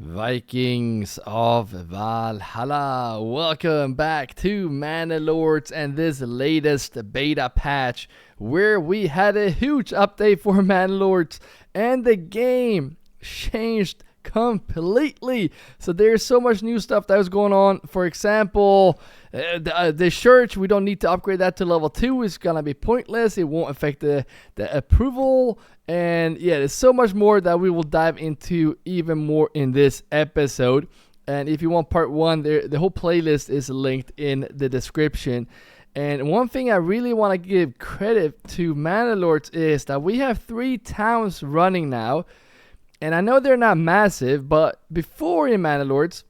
Vikings of Valhalla, welcome back to Manor Lords and this latest beta patch where we had a huge update for Manor Lords and the game changed completely. So there's so much new stuff that was going on. For example, the church, we don't need to upgrade that to level 2. It's gonna be pointless. It won't affect the approval. And yeah, there's so much more that we will dive into even more in this episode. And if you want part 1, the whole playlist is linked in the description. And one thing I really want to give credit to Manor Lords is that we have 3 towns running now. And I know they're not massive, but before in Manor Lords,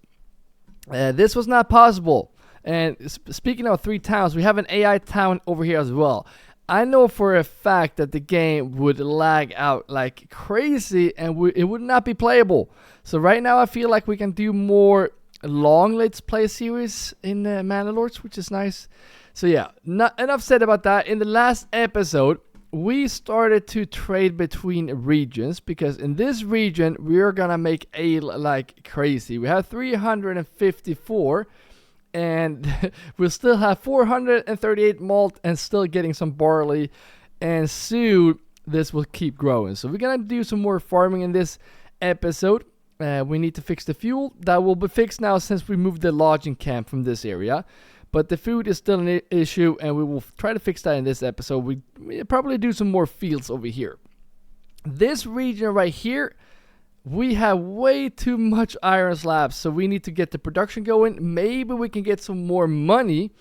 this was not possible. And speaking of 3 towns, we have an AI town over here as well. I know for a fact that the game would lag out like crazy and it would not be playable. So right now I feel like we can do more long Let's Play series in Manor Lords, which is nice. So yeah, enough said about that. In the last episode, we started to trade between regions because in this region, we're gonna make ale like crazy. We have 354. And we'll still have 438 malt and still getting some barley, and soon this will keep growing. So we're gonna do some more farming in this episode. We need to fix the fuel. That will be fixed now since we moved the lodging camp from this area, but the food is still an issue, and we will try to fix that in this episode. We probably do some more fields over here. This region right here, we have way too much iron slabs, so we need to get the production going. Maybe we can get some more money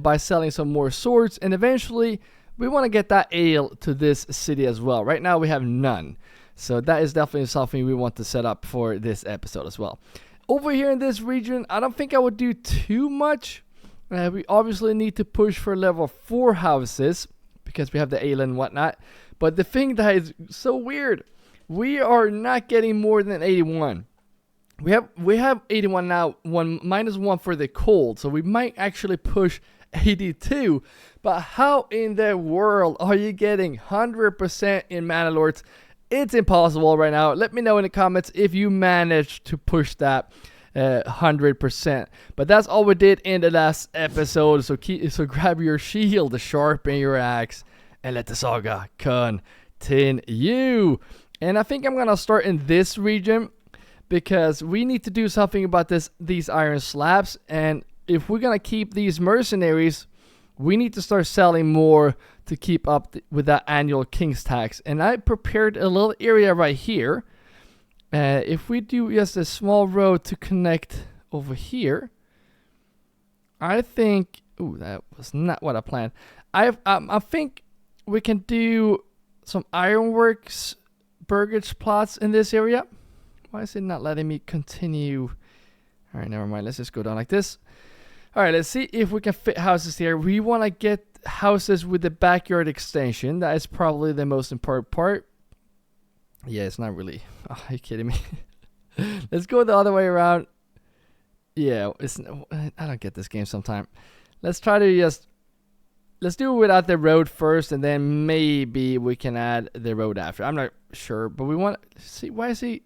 by selling some more swords, and eventually we want to get that ale to this city as well. Right now we have none, so that is definitely something we want to set up for this episode as well. Over here in this region, I don't think I would do too much. We obviously need to push for level 4 houses because we have the ale and whatnot, but the thing that is so weird, we are not getting more than 81. We have 81 now, -1 for the cold, so we might actually push 82. But how in the world are you getting 100% in Manor Lords? It's impossible right now. Let me know in the comments if you managed to push that 100%. But that's all we did in the last episode. So grab your shield, sharpen your axe, and let the saga continue. And I think I'm gonna start in this region because we need to do something about these iron slabs. And if we're gonna keep these mercenaries, we need to start selling more to keep up with that annual king's tax. And I prepared a little area right here. If we do just a small road to connect over here, I think, ooh, that was not what I planned. I think we can do some ironworks burgage plots in this area. Why is it not letting me continue? All right, never mind. Let's just go down like this. All right, let's see if we can fit houses here. We want to get houses with the backyard extension. That is probably the most important part. Yeah, it's not really. Oh, are you kidding me? Let's go the other way around. Yeah, I don't get this game sometimes. Let's try to let's do it without the road first, and then maybe we can add the road after. I'm not sure, but we want to see. Why is he?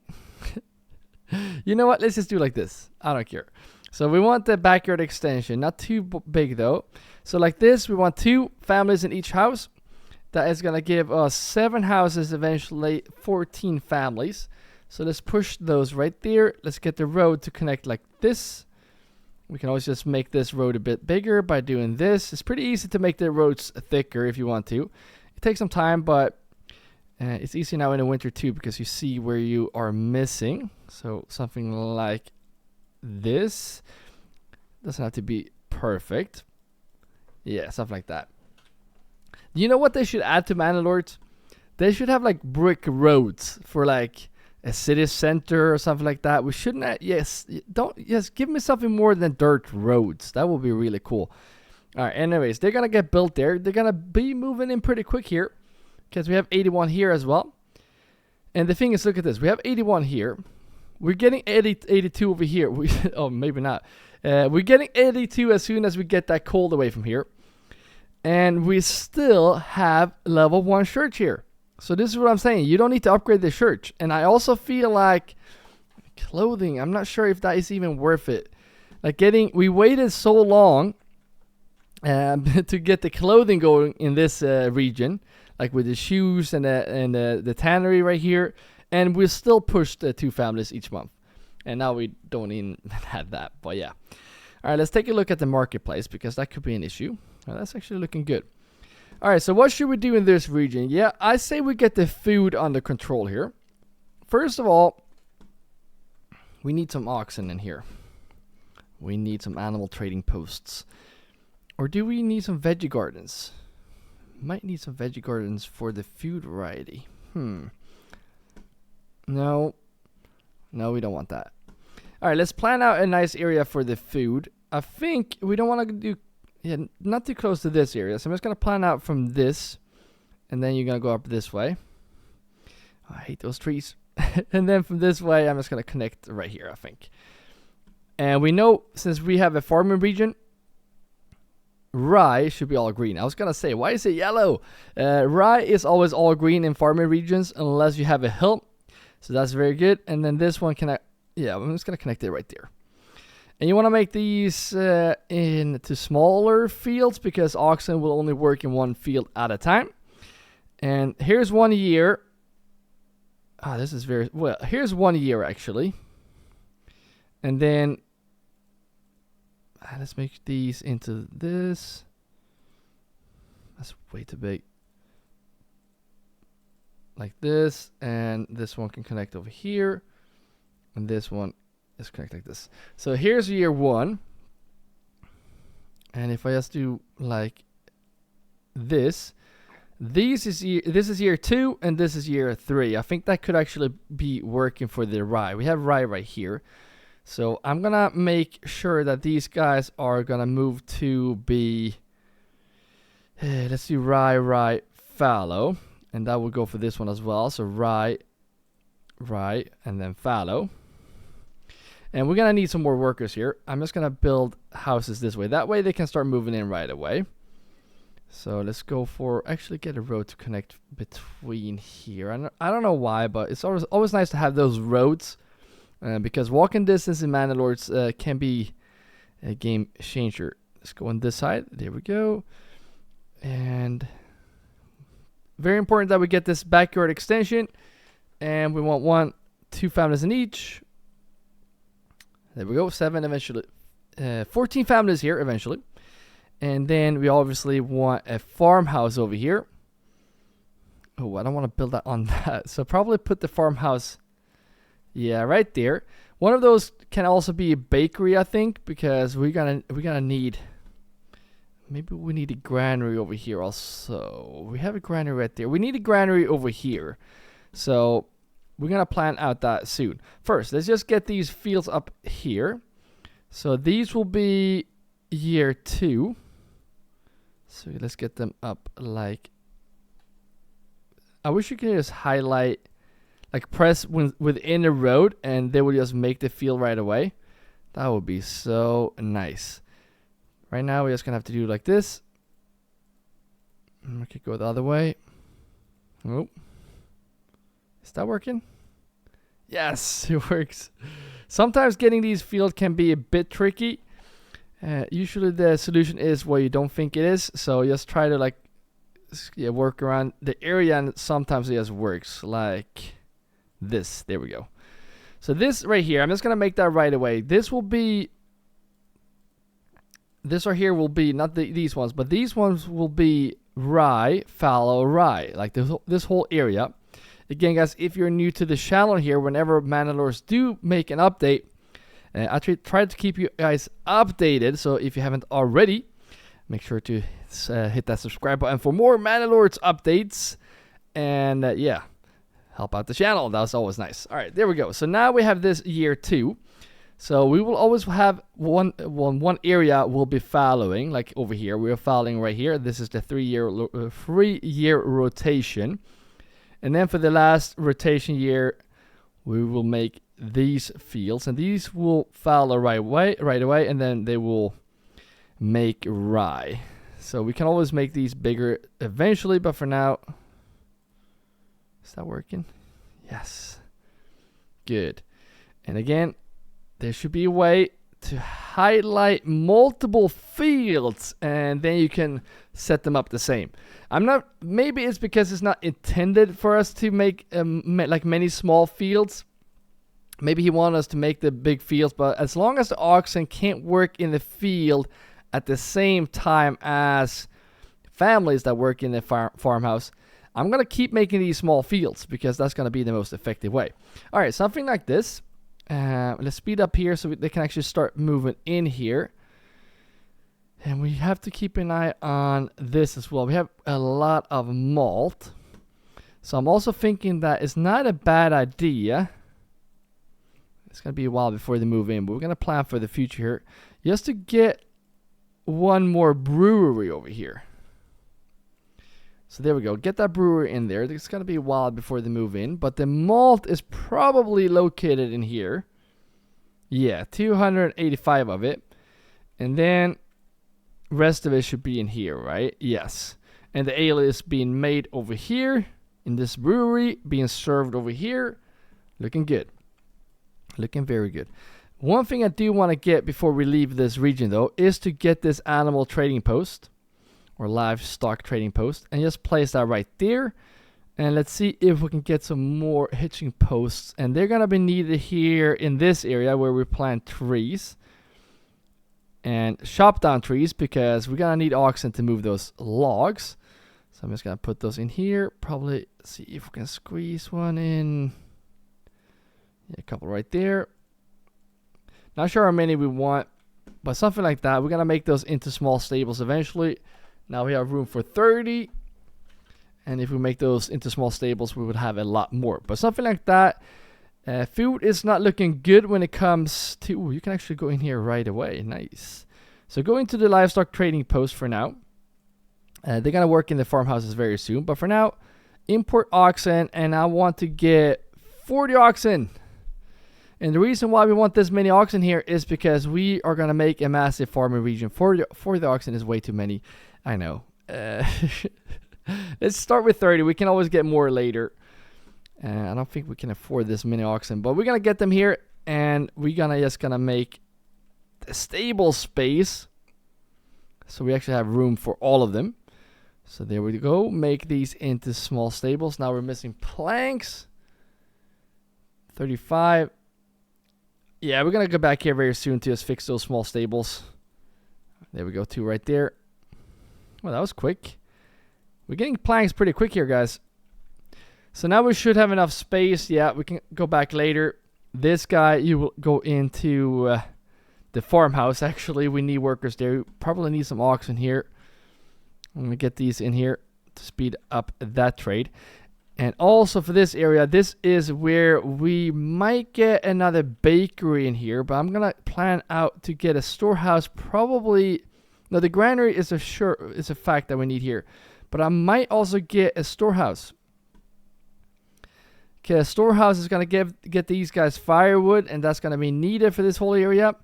You know what? Let's just do like this. I don't care. So we want the backyard extension, not too big though. So like this, we want 2 families in each house. That is going to give us 7 houses, eventually 14 families. So let's push those right there. Let's get the road to connect like this. We can always just make this road a bit bigger by doing this. It's pretty easy to make the roads thicker if you want to. It takes some time, but it's easy now in the winter too because you see where you are missing. So something like this. Doesn't have to be perfect. Yeah, something like that. You know what they should add to Manor Lords? They should have like brick roads for like a city center or something like that. We shouldn't. Give me something more than dirt roads. That would be really cool. All right. Anyways, they're gonna get built there. They're gonna be moving in pretty quick here because we have 81 here as well. And the thing is, look at this. We have 81 here. We're getting 82 over here. Oh, maybe not. We're getting 82 as soon as we get that cold away from here. And we still have level 1 church here. So this is what I'm saying. You don't need to upgrade the church. And I also feel like clothing. I'm not sure if that is even worth it. Like we waited so long to get the clothing going in this region, like with the shoes and the tannery right here, and we still pushed 2 families each month, and now we don't even have that. But yeah, all right, let's take a look at the marketplace, because that could be an issue. Well, that's actually looking good. All right, so what should we do in this region? Yeah, I say we get the food under control here. First of all, we need some oxen in here. We need some animal trading posts. Or do we need some veggie gardens? Might need some veggie gardens for the food variety. No, we don't want that. All right, let's plan out a nice area for the food. I think we don't want to do, not too close to this area. So I'm just going to plan out from this, and then you're going to go up this way. Oh, I hate those trees. And then from this way, I'm just going to connect right here, I think. And we know, since we have a farming region, rye should be all green. I was going to say, why is it yellow? Rye is always all green in farming regions, unless you have a hill. So that's very good. And then this one, I'm just going to connect it right there. And you want to make these into smaller fields, because oxen will only work in one field at a time. And here's 1 year. This is very, well, here's 1 year actually. And then let's make these into this. That's way too big. Like this, and this one can connect over here, and this one is connect like this. So here's year 1, and if I just do like this, this is year 2, and this is year 3. I think that could actually be working for the rye. We have rye right here. So I'm gonna make sure that these guys are gonna move to be, let's do rye, fallow, and that will go for this one as well. So rye, and then fallow. And we're gonna need some more workers here. I'm just gonna build houses this way. That way they can start moving in right away. So let's go for, actually get a road to connect between here. I don't know why, but it's always nice to have those roads. Because walking distance in Manor Lords can be a game changer. Let's go on this side. There we go. And very important that we get this backyard extension. And we want 2 families in each. There we go. 7 eventually. 14 families here eventually. And then we obviously want a farmhouse over here. Oh, I don't want to build that on that. So probably put the farmhouse, right there. One of those can also be a bakery, I think, because we're gonna need, maybe we need a granary over here also. We have a granary right there. We need a granary over here. So we're gonna plan out that soon. First, let's just get these fields up here. So these will be year 2. So let's get them up like, I wish you could just highlight, like press within a road, and they will just make the field right away. That would be so nice. Right now, we're just gonna have to do like this. We could go the other way. Oh, is that working? Yes, it works. Sometimes getting these fields can be a bit tricky. Usually the solution is what you don't think it is. So just try to like work around the area, and sometimes it just works like this. There we go. So this right here, I'm just gonna make that right away. This will be, this right here will be not these ones, but these ones will be rye, fallow, rye, like this whole area. Again, guys, if you're new to the channel here, whenever Manor Lords do make an update, I try to keep you guys updated. So if you haven't already, make sure to hit that subscribe button for more Manor Lords updates. And help out the channel. That's always nice. All right, there we go. So now we have this year 2. So we will always have one area will be fallowing, like over here. We are fallowing right here. This is the 3-year rotation. And then for the last rotation year, we will make these fields, and these will fallow right away, and then they will make rye. So we can always make these bigger eventually, but for now, is that working? Yes. Good. And again, there should be a way to highlight multiple fields, and then you can set them up the same. Maybe it's because it's not intended for us to make like many small fields. Maybe he wanted us to make the big fields, but as long as the oxen can't work in the field at the same time as families that work in the farmhouse, I'm going to keep making these small fields because that's going to be the most effective way. All right, something like this. Let's speed up here so they can actually start moving in here. And we have to keep an eye on this as well. We have a lot of malt. So I'm also thinking that it's not a bad idea. It's going to be a while before they move in, but we're going to plan for the future here. Just to get one more brewery over here. So there we go. Get that brewery in there. It's going to be a while before they move in. But the malt is probably located in here. Yeah, 285 of it. And then rest of it should be in here, right? Yes. And the ale is being made over here in this brewery. Being served over here. Looking good. Looking very good. One thing I do want to get before we leave this region, though, is to get this animal trading post. Or livestock trading post, and just place that right there. And let's see if we can get some more hitching posts, and they're gonna be needed here in this area where we plant trees and chop down trees, because we're gonna need oxen to move those logs. So I'm just gonna put those in here. Probably see if we can squeeze one in. Yeah, a couple right there. Not sure how many we want, but something like that. We're gonna make those into small stables eventually. Now we have room for 30. And if we make those into small stables, we would have a lot more. But something like that. Food is not looking good when it comes to... Ooh, you can actually go in here right away. Nice. So go into the livestock trading post for now. They're going to work in the farmhouses very soon. But for now, import oxen. And I want to get 40 oxen. And the reason why we want this many oxen here is because we are going to make a massive farming region. 40 oxen is way too many. I know. Let's start with 30. We can always get more later. I don't think we can afford this many oxen, but we're going to get them here, and we're just going to make the stable space. So we actually have room for all of them. So there we go. Make these into small stables. Now we're missing planks. 35. Yeah, we're going to go back here very soon to just fix those small stables. There we go. 2 right there. Well, that was quick. We're getting planks pretty quick here, guys. So now we should have enough space. Yeah, we can go back later. This guy, you will go into the farmhouse. Actually, we need workers there. We probably need some oxen here. I'm going to get these in here to speed up that trade. And also for this area, this is where we might get another bakery in here. But I'm going to plan out to get a storehouse probably... No, the granary is a fact that we need here. But I might also get a storehouse. Okay, a storehouse is going to get these guys firewood, and that's going to be needed for this whole area.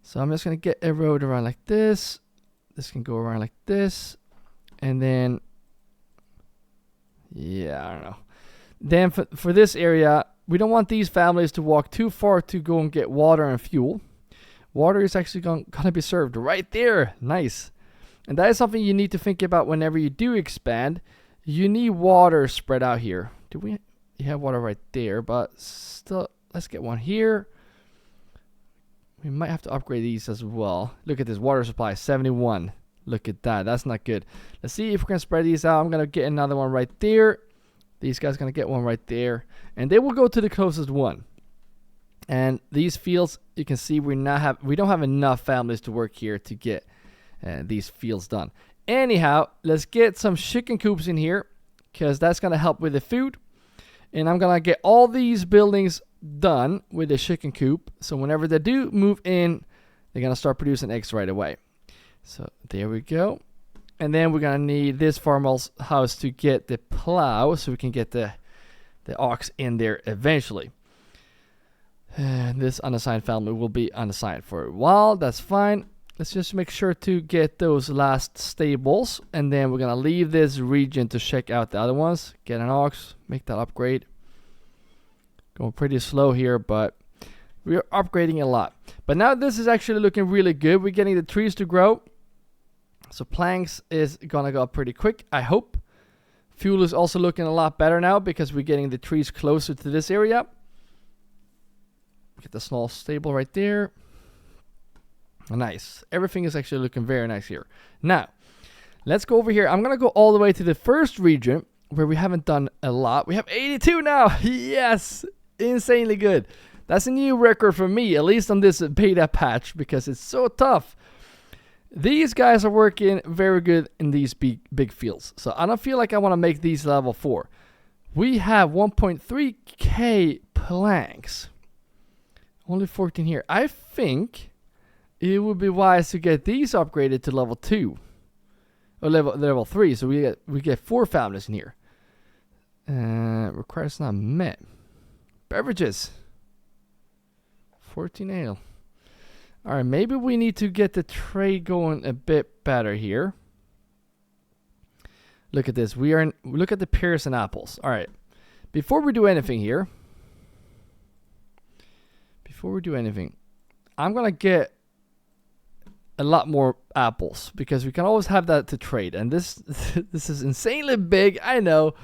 So I'm just going to get a road around like this. This can go around like this. And then, yeah, I don't know. Then for this area, we don't want these families to walk too far to go and get water and fuel. Water is actually going to be served right there. Nice. And that is something you need to think about whenever you do expand. You need water spread out here. You have water right there, but still, let's get one here. We might have to upgrade these as well. Look at this water supply, 71. Look at that. That's not good. Let's see if we can spread these out. I'm going to get another one right there. These guys are going to get one right there. And they will go to the closest one. And these fields, you can see we don't have enough families to work here to get these fields done. Anyhow, let's get some chicken coops in here, because that's going to help with the food. And I'm going to get all these buildings done with the chicken coop. So whenever they do move in, they're going to start producing eggs right away. So there we go. And then we're going to need this farmhouse to get the plow, so we can get the ox in there eventually. And this unassigned family will be unassigned for a while. That's fine. Let's just make sure to get those last stables. And then we're going to leave this region to check out the other ones. Get an ox. Make that upgrade. Going pretty slow here, but We are upgrading a lot. But now this is actually looking really good. We're getting the trees to grow. So planks is gonna go up pretty quick, I hope. Fuel is also looking a lot better now because we're getting the trees closer to this area. Get the small stable right there. Nice. Everything is actually looking very nice here. Now, let's go over here. I'm gonna go all the way to the first region where we haven't done a lot. We have 82 now. Yes! Insanely good. That's a new record for me, at least on this beta patch, because it's so tough. These guys are working very good in these big fields. So I don't feel like I want to make these level 4. We have 1.3k planks. Only 14 here. I think it would be wise to get these upgraded to level 2. Or level 3. So we get 4 families in here. Requires not met. Beverages. 14 ale. Alright, maybe we need to get the trade going a bit better here. Look at this. Look at the pears and apples. Alright. Before we do anything here. I'm gonna get a lot more apples. Because we can always have that to trade. And this this is insanely big. I know.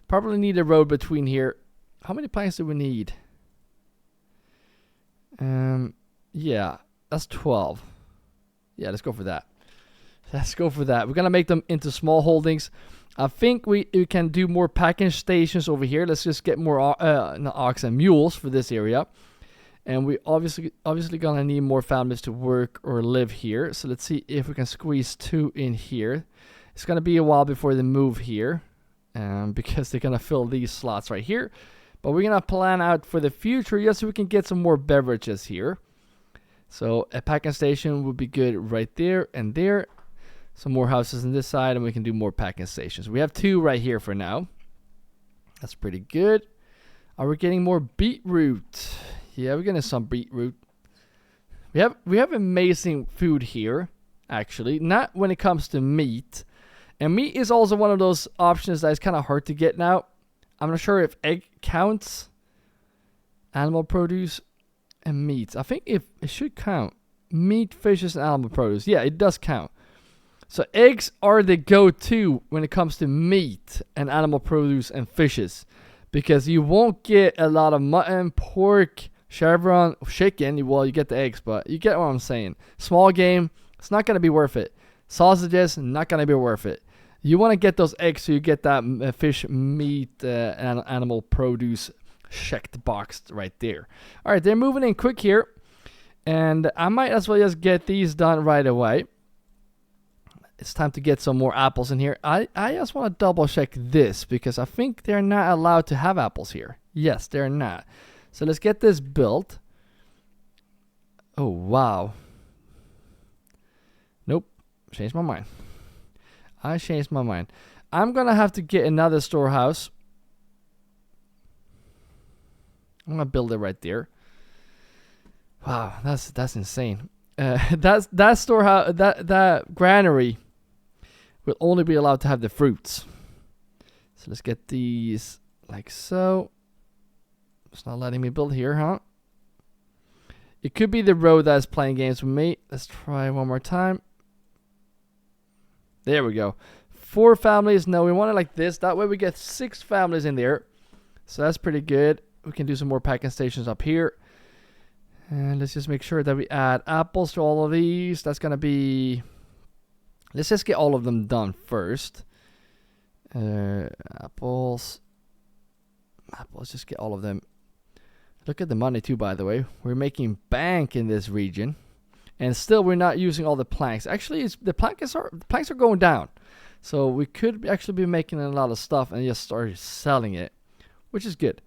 Probably need a road between here. How many planks do we need? Yeah. That's 12. Yeah, let's go for that. We're going to make them into small holdings. I think we can do more packing stations over here. Let's just get more ox and mules for this area. And we obviously going to need more families to work or live here. So let's see if we can squeeze 2 in here. It's going to be a while before they move here. Because they're going to fill these slots right here. But we're going to plan out for the future just so we can get some more beverages here. So a packing station would be good right there and there. Some more houses on this side and we can do more packing stations. We have 2 right here for now. That's pretty good. Are we getting more beetroot? Yeah, we're getting some beetroot. We have amazing food here, actually. Not when it comes to meat. And meat is also one of those options that is kind of hard to get now. I'm not sure if egg counts. Animal produce. And meat. I think it should count. Meat, fishes, and animal produce. Yeah, it does count. So eggs are the go-to when it comes to meat and animal produce and fishes. Because you won't get a lot of mutton, pork, chevron, chicken. Well, you get the eggs, but you get what I'm saying. Small game, it's not going to be worth it. Sausages, not going to be worth it. You want to get those eggs so you get that fish, meat, and animal produce checked box right there. All right, they're moving in quick here, and I might as well just get these done right away. It's time to get some more apples in here. I just want to double check this because I think they're not allowed to have apples here. Yes, they're not. So let's get this built. Oh wow. Nope, changed my mind. I changed my mind. I'm gonna have to get another storehouse. I'm gonna build it right there. Wow, that's insane. That storehouse, that granary will only be allowed to have the fruits. So let's get these like so. It's not letting me build here, huh? It could be the road that's playing games with me. Let's try one more time. There we go. 4 families. No, we want it like this. That way we get 6 families in there. So that's pretty good. We can do some more packing stations up here. And let's just make sure that we add apples to all of these. That's going to be... Let's just get all of them done first. Apples. Let's just get all of them. Look at the money too, by the way. We're making bank in this region. And still we're not using all the planks. Actually, the planks are going down. So we could actually be making a lot of stuff and just start selling it. Which is good.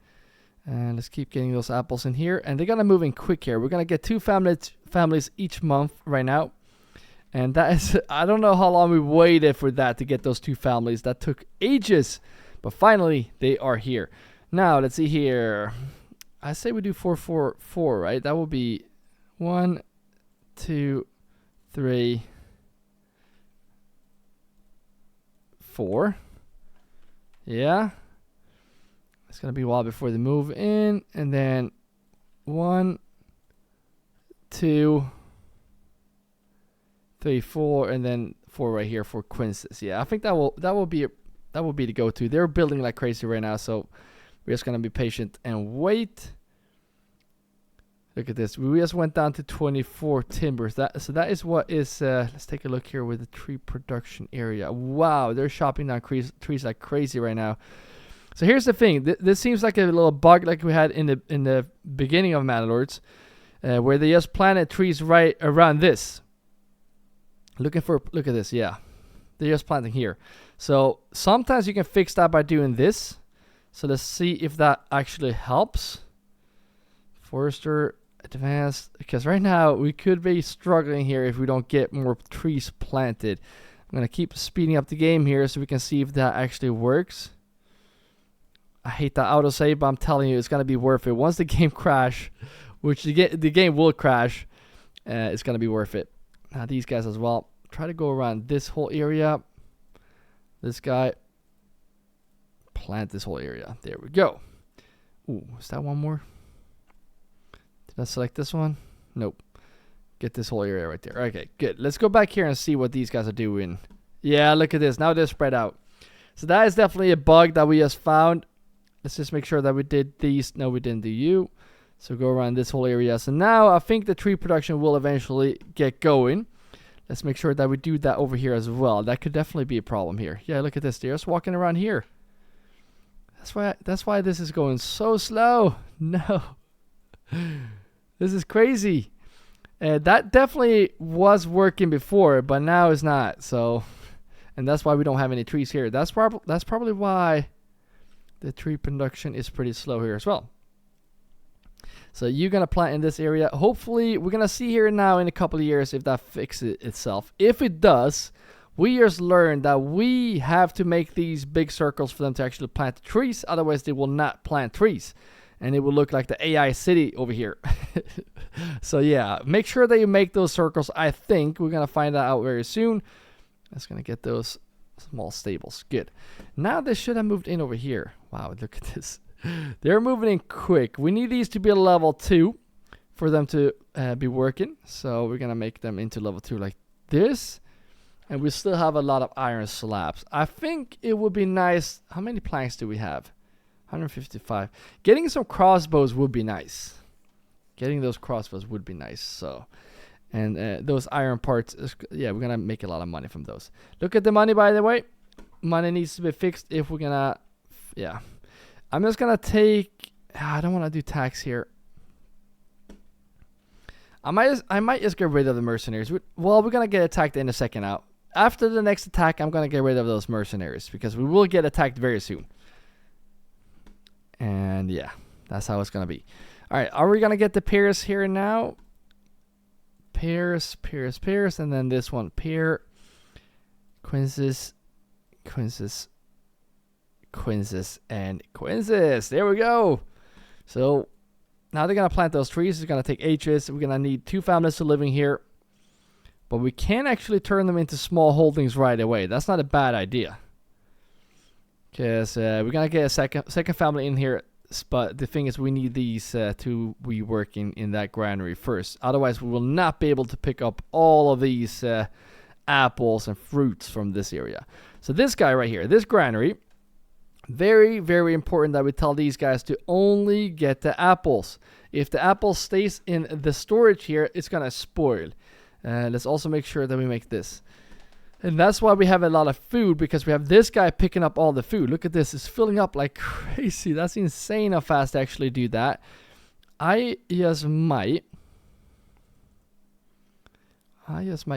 And let's keep getting those apples in here. And they're going to move in quick here. We're going to get 2 families each month right now. And that is, I don't know how long we waited for that to get those 2 families. That took ages. But finally, they are here. Now, let's see here. I say we do 4, 4, 4, right? That will be 1, 2, 3, 4. Yeah. It's going to be a while before they move in. And then 1, 2, 3, 4, and then 4 right here for quinces. Yeah, I think that will be the go-to. They're building like crazy right now, so we're just gonna be patient and wait. Look at this. We just went down to 24 timbers. So that is what is. Let's take a look here with the tree production area. Wow, they're chopping down trees like crazy right now. So here's the thing. This seems like a little bug like we had in the beginning of Manor Lords, where they just planted trees right around this. Look at this. Yeah, they're just planting here. So sometimes you can fix that by doing this. So let's see if that actually helps. Forester advanced, because right now we could be struggling here if we don't get more trees planted. I'm gonna keep speeding up the game here so we can see if that actually works. I hate that autosave, but I'm telling you, it's gonna be worth it. Once the game crash, which the game will crash, it's gonna be worth it. Now these guys as well. Try to go around this whole area. This guy. Plant this whole area. There we go. Ooh, is that one more? Did I select this one? Nope. Get this whole area right there. Okay, good. Let's go back here and see what these guys are doing. Yeah, look at this. Now they're spread out. So that is definitely a bug that we just found. Let's just make sure that we did these. No, we didn't do you. So go around this whole area. So now I think the tree production will eventually get going. Let's make sure that we do that over here as well. That could definitely be a problem here. Yeah, look at this. They're just walking around here. That's why this is going so slow. No. This is crazy. That definitely was working before, but now it's not. So, and that's why we don't have any trees here. That's probably why the tree production is pretty slow here as well. So you're gonna plant in this area. Hopefully, we're gonna see here now in a couple of years if that fixes itself. If it does, we just learned that we have to make these big circles for them to actually plant the trees. Otherwise, they will not plant trees. And it will look like the AI city over here. So yeah, make sure that you make those circles. I think we're going to find that out very soon. That's going to get those small stables. Good. Now they should have moved in over here. Wow, look at this. They're moving in quick. We need these to be a level 2 for them to be working. So we're going to make them into level 2 like this. And we still have a lot of iron slabs. I think it would be nice. How many planks do we have? 155. Getting some crossbows would be nice. Getting those crossbows would be nice. So, and those iron parts, yeah, we're gonna make a lot of money from those. Look at the money, by the way. Money needs to be fixed if we're gonna, yeah. I'm just gonna take. I don't want to do tax here. I might just get rid of the mercenaries. Well, we're gonna get attacked in a second out. After the next attack, I'm gonna get rid of those mercenaries because we will get attacked very soon. And yeah, that's how it's going to be. All right, are we going to get the pairs here now? Pairs, and then this one. Pair, quinces, and quinces. There we go. So now they're going to plant those trees. It's going to take ages. We're going to need 2 families to live in here. But we can actually turn them into small holdings right away. That's not a bad idea. Because we're going to get a second family in here. But the thing is, we need these to be working in that granary first. Otherwise, we will not be able to pick up all of these apples and fruits from this area. So this guy right here, this granary, very, very important that we tell these guys to only get the apples. If the apple stays in the storage here, it's going to spoil. Let's also make sure that we make this. And that's why we have a lot of food, because we have this guy picking up all the food. Look at this. It's filling up like crazy. That's insane how fast I actually do that. I just might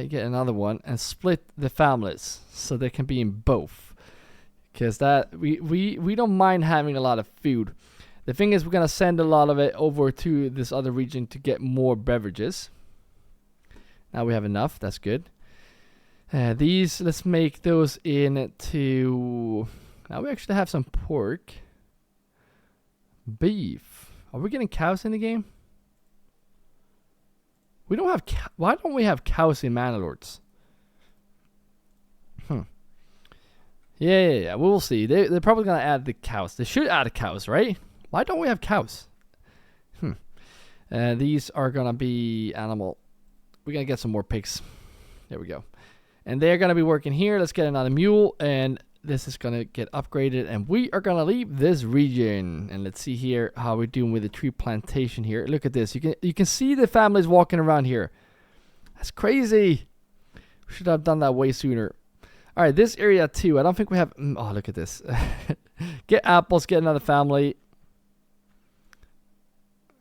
get another one and split the families so they can be in both. Because that we don't mind having a lot of food. The thing is, we're going to send a lot of it over to this other region to get more beverages. Now we have enough. That's good. These, let's make those into. Now we actually have some pork. Beef. Are we getting cows in the game? We don't have. Why don't we have cows in Manor Lords? Yeah. We'll see. They're probably gonna add the cows. They should add the cows, right? Why don't we have cows? These are gonna be animal. We're gonna get some more pigs. There we go. And they're gonna be working here. Let's get another mule, and this is gonna get upgraded, and we are gonna leave this region. And let's see here how we're doing with the tree plantation here. Look at this. You can see the families walking around here. That's crazy. We should have done that way sooner. All right, this area too. I don't think we have. Oh, look at this. Get apples. Get another family.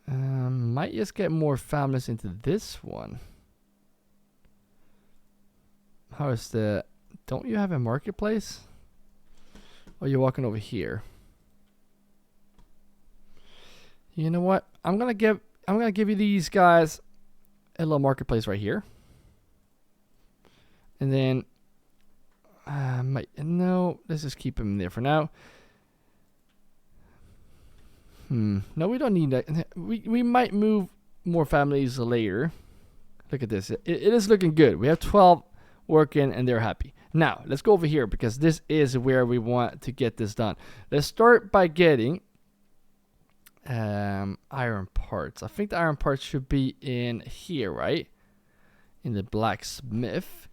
Might just get more families into this one. How is the... Don't you have a marketplace? Oh, you're walking over here. You know what? I'm gonna give you these guys a little marketplace right here. And then no, let's just keep them there for now. No, we don't need that. We might move more families later. Look at this. It is looking good. We have 12 working and they're happy. Now, let's go over here because this is where we want to get this done. Let's start by getting iron parts. I think the iron parts should be in here, right? In the blacksmith.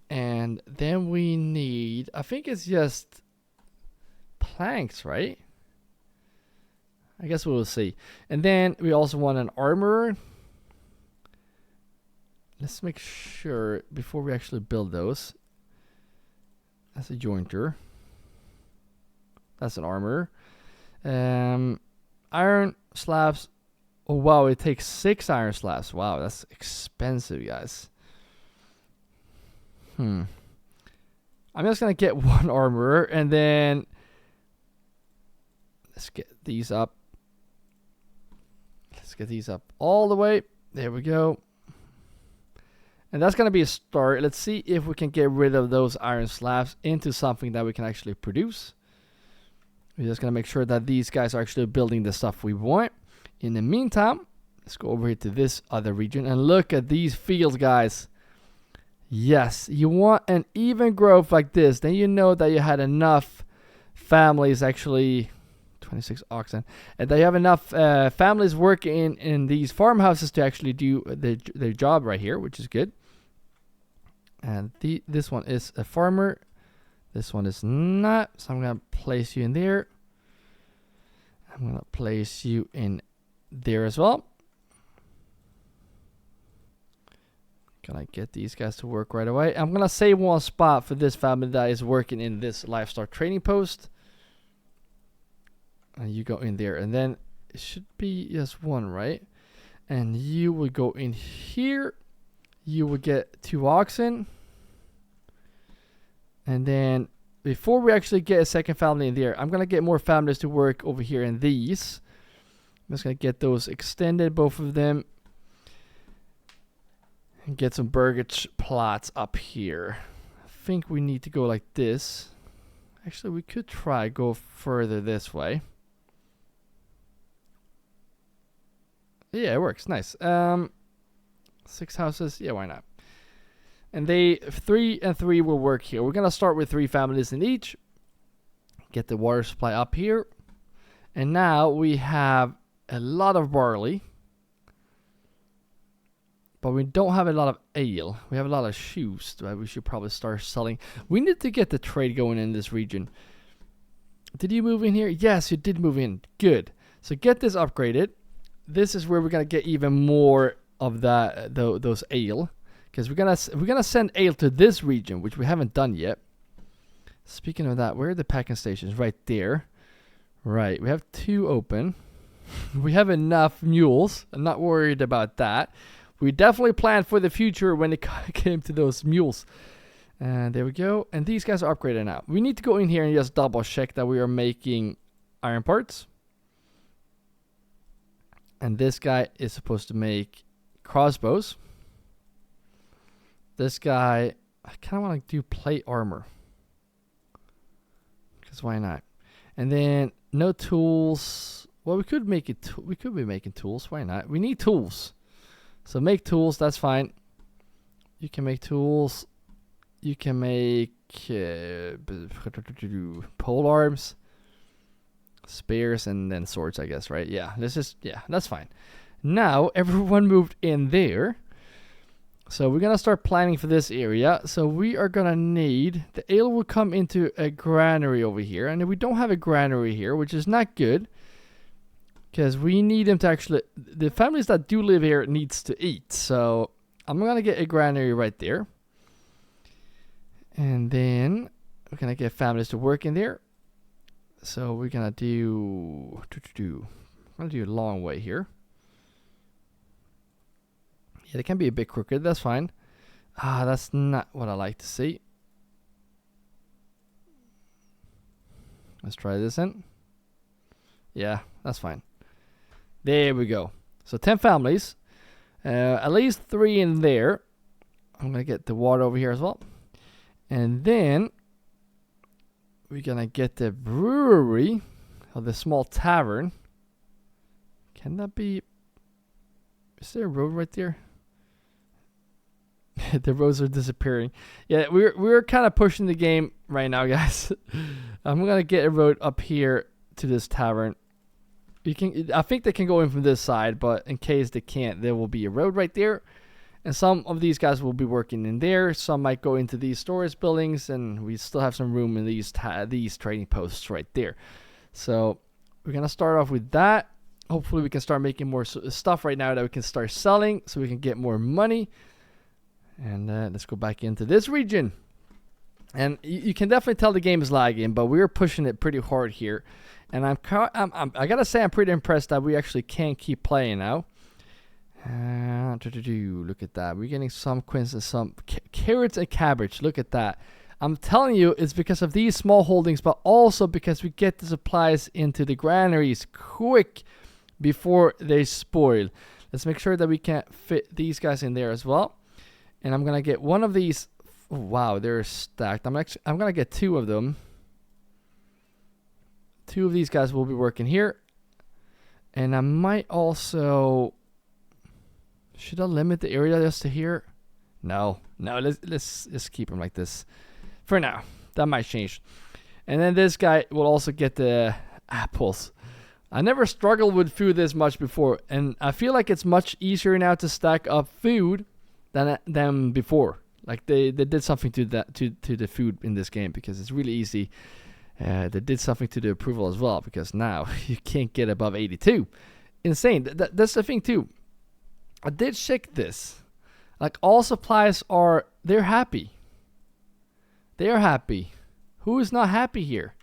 And then we need, I think it's just planks, right? I guess we'll see. And then we also want an armorer. Let's make sure before we actually build those. That's a jointer. That's an armorer. Iron slabs. Oh wow, it takes 6 iron slabs. Wow, that's expensive, guys. I'm just gonna get one armorer, and then let's get these up. Let's get these up all the way. There we go. And that's gonna be a start. Let's see if we can get rid of those iron slabs into something that we can actually produce. We're just gonna make sure that these guys are actually building the stuff we want. In the meantime, let's go over here to this other region and look at these fields, guys. Yes, you want an even growth like this. Then you know that you had enough families, actually 26 oxen, and that you have enough families working in these farmhouses to actually do their job right here, which is good. And this one is a farmer. This one is not. So I'm going to place you in there. I'm going to place you in there as well. Can I get these guys to work right away? I'm going to save one spot for this family that is working in this livestock training post. And you go in there. And then it should be just one, right? And you will go in here. You will get 2 oxen. And then before we actually get a second family in there, I'm going to get more families to work over here in these. I'm just going to get those extended, both of them. And get some burgage plots up here. I think we need to go like this. Actually, we could try go further this way. Yeah, it works. Nice. 6 houses. Yeah, why not? And 3 and 3 will work here. We're going to start with 3 families in each. Get the water supply up here. And now we have a lot of barley. But we don't have a lot of ale. We have a lot of shoes that we should probably start selling. We need to get the trade going in this region. Did you move in here? Yes, you did move in. Good. So get this upgraded. This is where we're going to get even more of that those ale. Because we're gonna send ale to this region, which we haven't done yet. Speaking of that, where are the packing stations? Right there. Right, we have 2 open. We have enough mules. I'm not worried about that. We definitely planned for the future when it came to those mules. And there we go. And these guys are upgraded now. We need to go in here and just double check that we are making iron parts. And this guy is supposed to make crossbows. This guy, I kind of want to do plate armor. Because why not? And then no tools. Well, we could make it. We could be making tools. Why not? We need tools. So make tools. That's fine. You can make tools. You can make pole arms, spears, and then swords. I guess, right? Yeah. This is that's fine. Now everyone moved in there. So we're gonna start planning for this area. So we are gonna need, the ale will come into a granary over here, and we don't have a granary here, which is not good, because we need them to actually, the families that do live here needs to eat. So I'm gonna get a granary right there, and then we're gonna get families to work in there. So we're gonna do I'm gonna do a long way here. Yeah, it can be a bit crooked, that's fine. That's not what I like to see. Let's try this in. Yeah, that's fine. There we go. So 10 families. At least 3 in there. I'm going to get the water over here as well. And then we're going to get the brewery, or the small tavern. Can that be... Is there a road right there? The roads are disappearing. Yeah, we're kind of pushing the game right now, guys. I'm gonna get a road up here to this tavern. I think they can go in from this side, but in case they can't, there will be a road right there. And some of these guys will be working in there. Some might go into these storage buildings, and we still have some room in these trading posts right there. So we're gonna start off with that. Hopefully we can start making more stuff right now that we can start selling, so we can get more money. And let's go back into this region. And you can definitely tell the game is lagging, but we're pushing it pretty hard here. And I gotta say, I'm pretty impressed that we actually can keep playing now. Look at that. We're getting some quinces, some carrots and cabbage. Look at that. I'm telling you, it's because of these small holdings, but also because we get the supplies into the granaries quick before they spoil. Let's make sure that we can fit these guys in there as well. And I'm gonna get one of these. Oh, wow, they're stacked. I'm gonna get 2 of them. 2 of these guys will be working here. And I might also, should I limit the area just to here? No, let's keep them like this for now. That might change. And then this guy will also get the apples. I never struggled with food this much before, and I feel like it's much easier now to stack up food than before. Like they did something to that to the food in this game, because it's really easy. They did something to the approval as well, because now you can't get above 82. Insane. That's the thing too. I did check this. Like, all supplies they're happy. They are happy. Who is not happy here?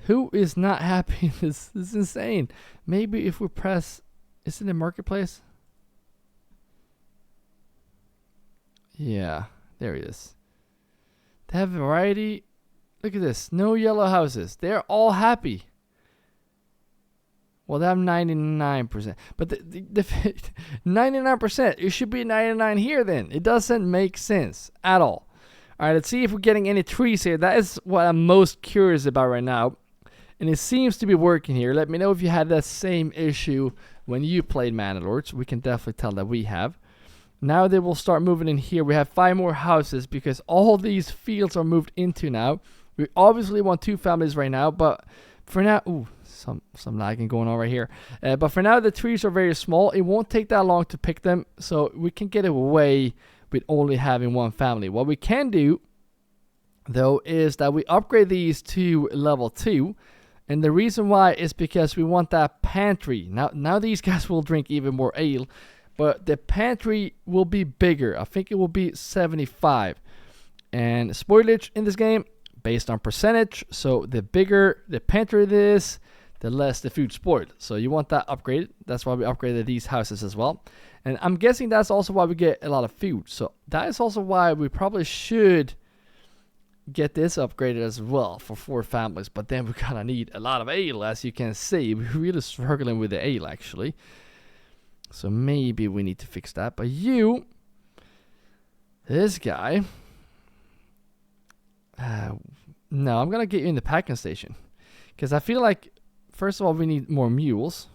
Who is not happy? This is insane. Maybe if we press, is it in marketplace? Yeah, there it is. They have variety. Look at this. No yellow houses. They're all happy. Well, they have 99%. But the 99%, it should be 99 here then. It doesn't make sense at all. All right, let's see if we're getting any trees here. That is what I'm most curious about right now. And it seems to be working here. Let me know if you had that same issue when you played Manor Lords. We can definitely tell that we have. Now they will start moving in here. We have 5 more houses because all these fields are moved into now. We obviously want 2 families right now, but for now, ooh, some lagging going on right here. But for now, the trees are very small. It won't take that long to pick them, so we can get away with only having 1 family. What we can do, though, is that we upgrade these to level 2. And the reason why is because we want that pantry. Now these guys will drink even more ale, but the pantry will be bigger. I think it will be 75. And spoilage in this game, based on percentage. So the bigger the pantry is, the less the food spoiled. So you want that upgraded. That's why we upgraded these houses as well. And I'm guessing that's also why we get a lot of food. So that is also why we probably should get this upgraded as well for 4 families. But then we're gonna need a lot of ale, as you can see. We're really struggling with the ale, actually. So maybe we need to fix that. But this guy, no, I'm gonna get you in the packing station, because I feel like, first of all, we need more mules,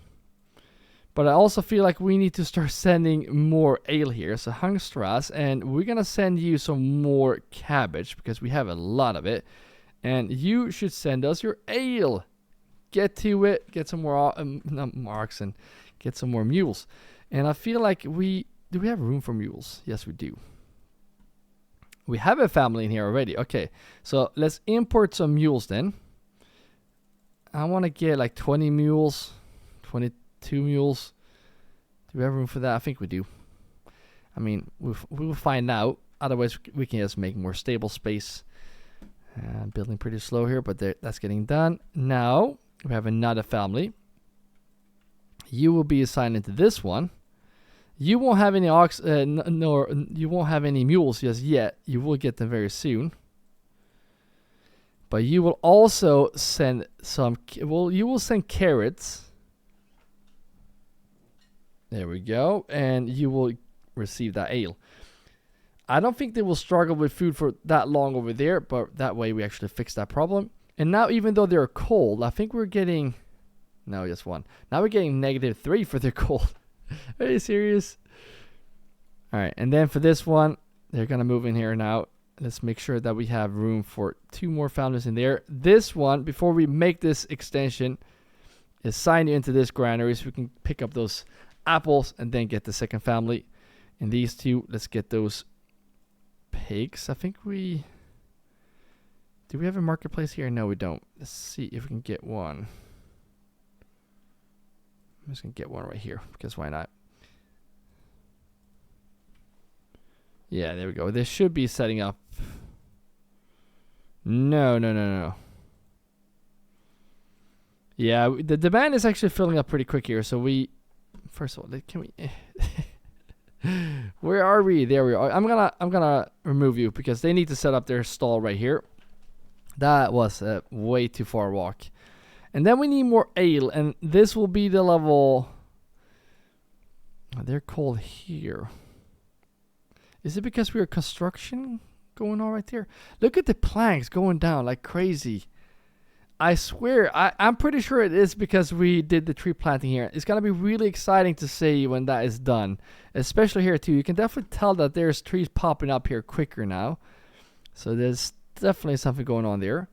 but I also feel like we need to start sending more ale here. So Hungstras, and we're gonna send you some more cabbage because we have a lot of it, and you should send us your ale. Get to it. Get some more oxen. get some more mules. And I feel like do we have room for mules? Yes, we do. We have a family in here already. Okay, so let's import some mules then. I want to get like 20 mules, 22 mules. Do we have room for that? I think we do. I mean, we will find out. Otherwise, we can just make more stable space. Building pretty slow here, but that's getting done. Now, we have another family. You will be assigned into this one. You won't have any you won't have any mules just yet. You will get them very soon. But you will also send some, well, you will send carrots. There we go. And you will receive that ale. I don't think they will struggle with food for that long over there, but that way we actually fix that problem. And now, even though they're cold, I think we're getting, no, just one. Now we're getting -3 for their cold. Are you serious? All right, and then for this one, they're gonna move in here now. Let's make sure that we have room for 2 more families in there. This one, before we make this extension, is sign you into this granary so we can pick up those apples and then get the second family. And these 2, let's get those pigs. I think do we have a marketplace here? No, we don't. Let's see if we can get one. I'm just gonna get one right here because why not? Yeah, there we go. This should be setting up. No. Yeah, the demand is actually filling up pretty quick here. So first of all, can we? Where are we? There we are. I'm gonna remove you because they need to set up their stall right here. That was a way too far walk. And then we need more ale, and this will be the level. They're called here. Is it because we are construction going on right there? Look at the planks going down like crazy. I swear, I'm pretty sure it is because we did the tree planting here. It's going to be really exciting to see when that is done. Especially here too. You can definitely tell that there's trees popping up here quicker now. So there's definitely something going on there.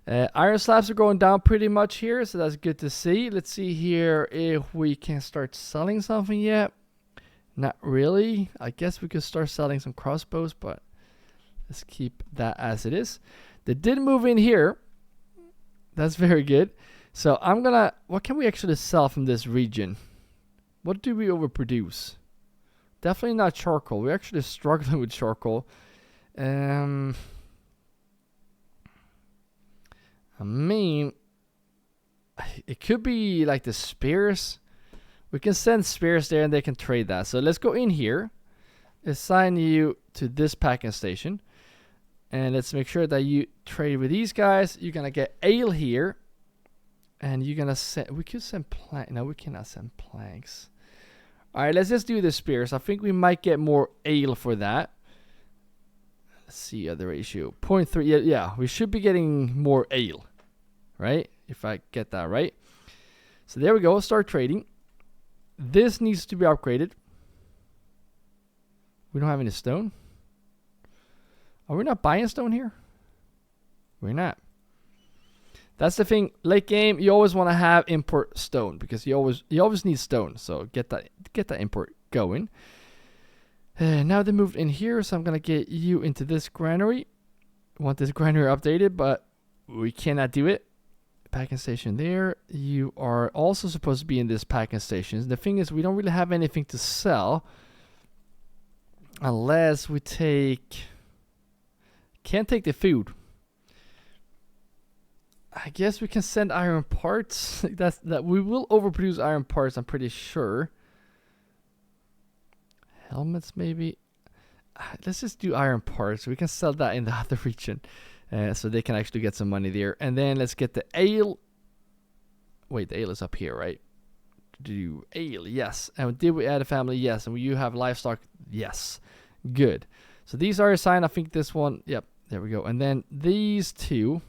Iron slabs are going down pretty much here. So that's good to see. Let's see here if we can start selling something yet. Not really. I guess we could start selling some crossbows, but let's keep that as it is. They did move in here. That's very good. So what can we actually sell from this region? What do we overproduce? Definitely not charcoal. We're actually struggling with charcoal. I mean, it could be like the spears. We can send spears there and they can trade that. So let's go in here. Assign you to this packing station. And let's make sure that you trade with these guys. You're going to get ale here. And you're going to send, we could send planks. No, we cannot send planks. All right, let's just do the spears. I think we might get more ale for that. Let's see the ratio. 0.3. Yeah, we should be getting more ale. Right? If I get that right. So there we go. Start trading. This needs to be upgraded. We don't have any stone. Are we not buying stone here? We're not. That's the thing. Late game, you always want to have import stone because you always need stone. So get that import going. Now they moved in here, so I'm gonna get you into this granary. I want this granary updated, but we cannot do it. Packing station there. You are also supposed to be in this packing station. The thing is, we don't really have anything to sell unless we can't take the food. I guess we can send iron parts. that we will overproduce iron parts, I'm pretty sure. Helmets maybe. Let's just do iron parts. We can sell that in the other region. So they can actually get some money there. And then let's get the ale. Wait, the ale is up here, right? Do ale, yes. And did we add a family? Yes. And you have livestock? Yes. Good. So these are assigned. I think this one, yep, there we go. And then these 2,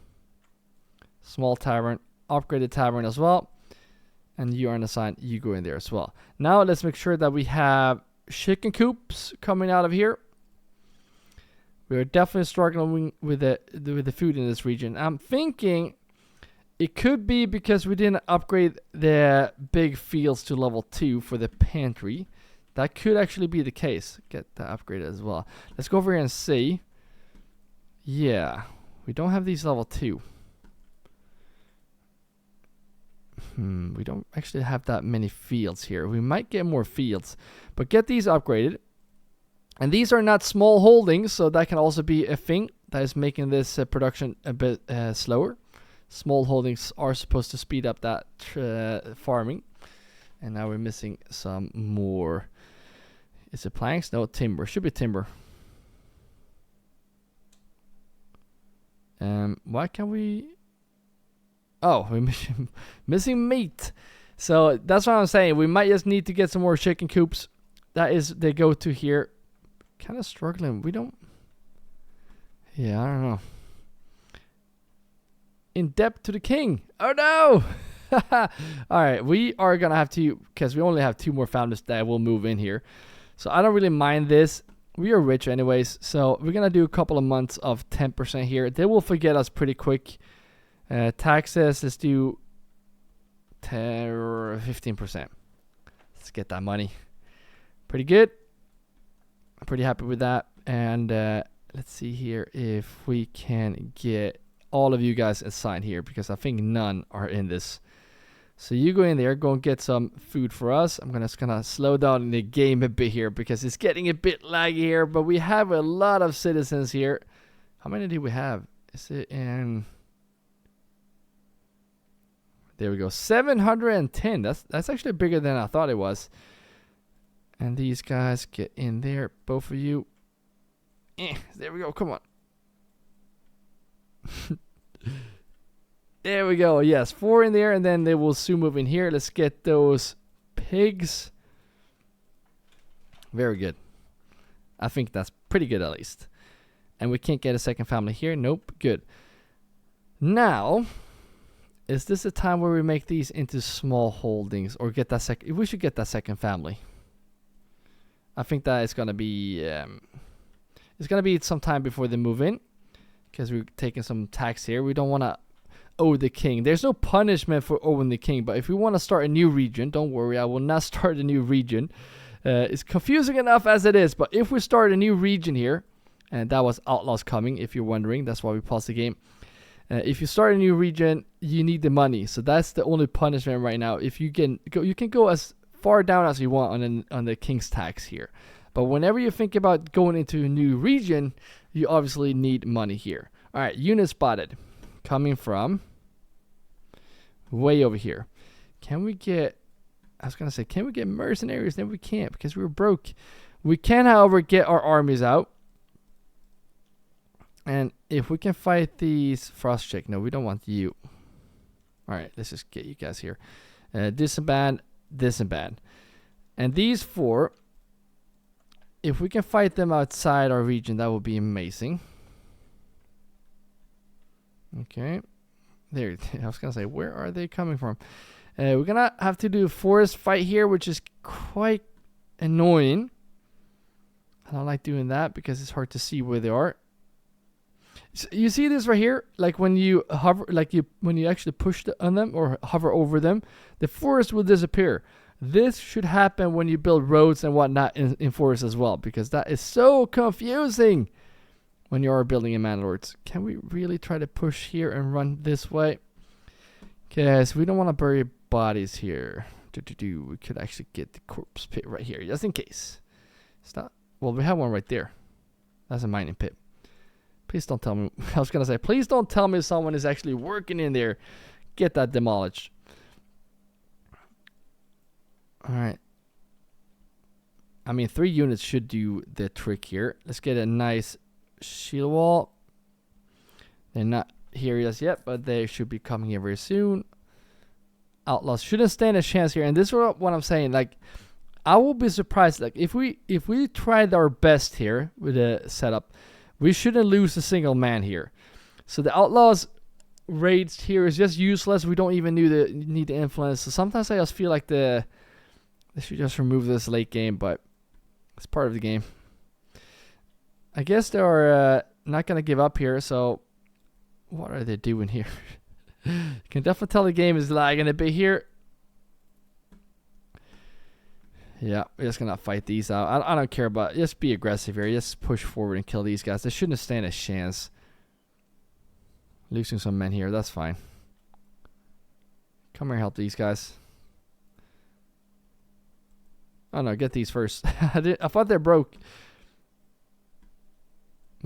small tavern, upgraded tavern as well. And you are assigned, you go in there as well. Now let's make sure that we have chicken coops coming out of here. We're definitely struggling with the food in this region. I'm thinking It could be because we didn't upgrade the big fields to level 2 for the pantry. That could actually be the case. Get that upgraded as well. Let's go over here and see. Yeah, we don't have these level 2. We don't actually have that many fields here. We might get more fields, but get these upgraded. And these are not small holdings, so that can also be a thing that is making this production a bit slower. Small holdings are supposed to speed up that farming. And now we're missing some more. Is it planks? No, timber. Should be timber. Why can't we... Oh, we're missing meat. So that's what I'm saying. We might just need to get some more chicken coops. That is the go-to here. Kind of struggling. We don't... Yeah, I don't know. In debt to the king. Oh no! Alright, we are gonna have to... Because we only have 2 more families that will move in here. So I don't really mind this. We are rich anyways. So we're gonna do a couple of months of 10% here. They will forget us pretty quick. Taxes, let's do 10 or 15%. Let's get that money. Pretty good. I'm pretty happy with that. And let's see here if we can get all of you guys assigned here, because I think none are in this. So you go in there, go and get some food for us. I'm just gonna slow down the game a bit here because it's getting a bit laggy here, but we have a lot of citizens here. How many do we have? Is it in... There we go, 710. That's actually bigger than I thought it was. And these guys get in there, both of you. There we go, come on. There we go, yes, 4 in there, and then they will soon move in here. Let's get those pigs. Very good. I think that's pretty good at least. And we can't get a second family here. Nope, good. Now... Is this a time where we make these into small holdings or get that second? We should get that second family. I think that is gonna be it's gonna be some time before they move in, because we're taking some tax here. We don't want to owe the king. There's no punishment for owing the king, but if we want to start a new region, don't worry, I will not start a new region. It's confusing enough as it is, but if we start a new region here, and that was Outlaws coming, if you're wondering, that's why we paused the game. If you start a new region, you need the money. So that's the only punishment right now. If you can go as far down as you want on the king's tax here. But whenever you think about going into a new region, you obviously need money here. All right, unit spotted. Coming from way over here. Can we get... I was going to say, can we get mercenaries? No, we can't because we're broke. We can, however, get our armies out. And if we can fight these frost check, no, we don't want you. All right, let's just get you guys here. Disband. And these 4, if we can fight them outside our region, that would be amazing. Okay. There, I was going to say, where are they coming from? We're going to have to do a forest fight here, which is quite annoying. I don't like doing that because it's hard to see where they are. So you see this right here, like when you hover, when you actually push on them or hover over them, the forest will disappear. This should happen when you build roads and whatnot in forest as well, because that is so confusing when you are building in Manor Lords. Can we really try to push here and run this way? Because we don't want to bury bodies here. We could actually get the corpse pit right here, just in case. Stop. Well, we have one right there. That's a mining pit. Please don't tell me. I was going to say, please don't tell me someone is actually working in there. Get that demolished. All right. I mean, 3 units should do the trick here. Let's get a nice shield wall. They're not here just yet, but they should be coming here very soon. Outlaws shouldn't stand a chance here. And this is what I'm saying. Like, I will be surprised. Like, if we tried our best here with the setup, we shouldn't lose a single man here. So the Outlaws raids here is just useless. We don't even need the influence. So sometimes I just feel like they should just remove this late game, but it's part of the game. I guess they are not going to give up here. So what are they doing here? You can definitely tell the game is lagging a bit here. Yeah, we're just gonna fight these out. I don't care about. Just be aggressive here. Just push forward and kill these guys. They shouldn't stand a chance. Losing some men here. That's fine. Come here, help these guys. Oh no, get these first. I thought they're broke.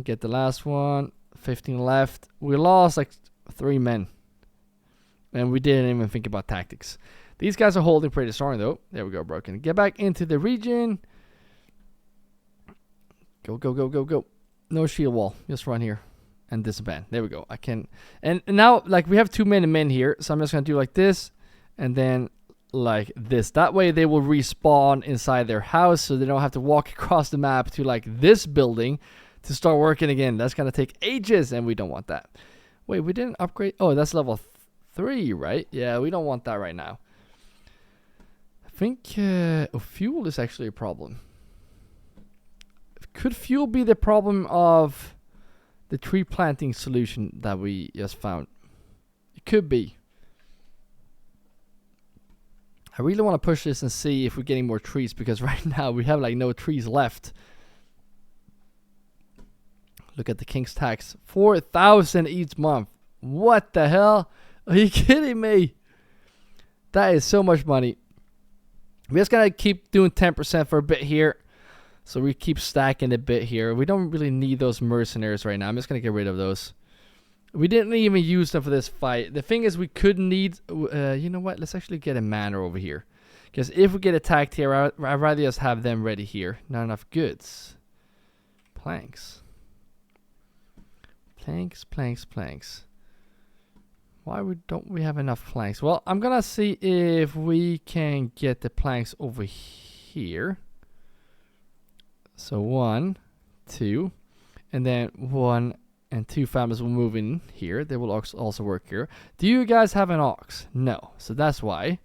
Get the last one. 15 left. We lost like 3 men. And we didn't even think about tactics. These guys are holding pretty strong though. There we go, broken. Get back into the region. Go, go, go, go, go. No shield wall. Just run here. And disband. There we go. I can. And now, like, we have too many men here. So I'm just going to do like this. And then like this. That way they will respawn inside their house. So they don't have to walk across the map to like this building to start working again. That's going to take ages. And we don't want that. Wait, we didn't upgrade. Oh, that's level 3, right? Yeah, we don't want that right now. I think fuel is actually a problem. Could fuel be the problem of the tree planting solution that we just found? It could be. I really want to push this and see if we're getting more trees, because right now we have like no trees left. Look at the King's tax. 4,000 each month. What the hell? Are you kidding me? That is so much money. We're just going to keep doing 10% for a bit here. So we keep stacking a bit here. We don't really need those mercenaries right now. I'm just going to get rid of those. We didn't even use them for this fight. The thing is, we could need... you know what? Let's actually get a manor over here. Because if we get attacked here, I'd rather just have them ready here. Not enough goods. Planks. Planks, planks, planks. Why don't we have enough planks? Well, I'm gonna see if we can get the planks over here. So 1, 2, and then 1 and 2 families will move in here. They will also work here. Do you guys have an ox? No. So that's why.